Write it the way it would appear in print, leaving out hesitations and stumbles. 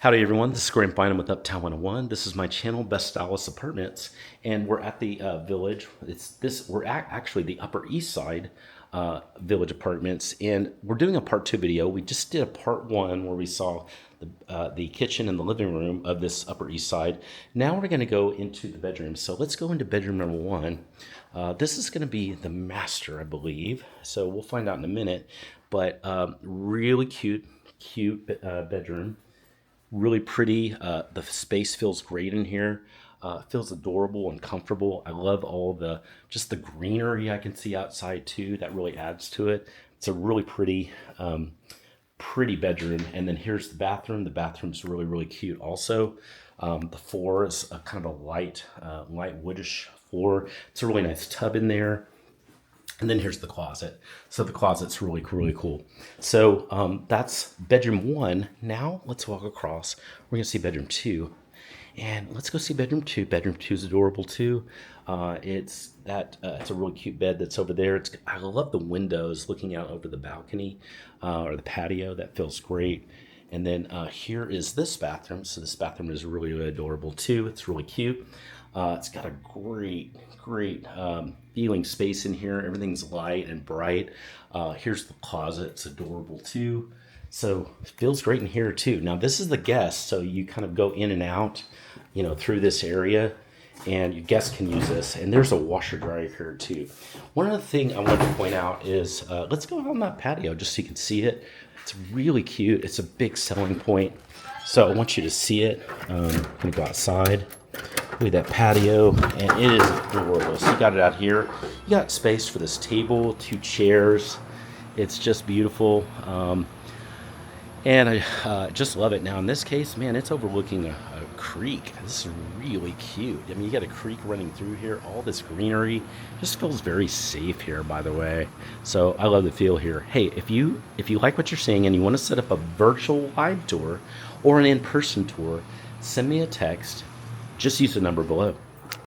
Howdy everyone, this is Graham Bynum with Uptown 101. This is my channel, Best Stylist Apartments, and we're at the Village. We're at actually the Upper East Side Village Apartments, and we're doing a part 2 video. We just did a part 1 where we saw the kitchen and the living room of this Upper East Side. Now we're going to go into the bedroom. So let's go into bedroom number 1. This is going to be the master, I believe. So we'll find out in a minute, but really cute bedroom. Really pretty. The space feels great in here. Feels adorable and comfortable. I love all just the greenery I can see outside too. That really adds to it. It's a really pretty bedroom. And then here's the bathroom. The bathroom's really cute also. The floor is a kind of a light woodish floor. It's a really nice tub in there. And then here's the closet. So the closet's really cool. So that's bedroom 1. Now let's walk across. We're gonna see bedroom 2. And let's go see bedroom 2. Bedroom 2 is adorable too. It's a really cute bed that's over there. I love the windows looking out over the balcony or the patio. That feels great. And then here is this bathroom. So this bathroom is really adorable too. It's really cute. It's got a great feeling space in here. Everything's light and bright. Here's the closet. It's adorable too. So it feels great in here too. Now this is the guest, so you kind of go in and out, through this area, and your guests can use this. And there's a washer dryer here too. One other thing I want to point out is let's go out on that patio just so you can see it. It's really cute. It's a big selling point. So I want you to see it. I'm gonna go outside. Look at that patio, and it is adorable. So you got it out here. You got space for this table, 2 chairs. It's just beautiful. And I just love it. Now in this case, man, it's overlooking a creek. This is really cute. I mean, you got a creek running through here, all this greenery. Just feels very safe here, by the way. So I love the feel here. Hey, if you like what you're seeing and you want to set up a virtual live tour or an in-person tour, send me a text. Just use the number below.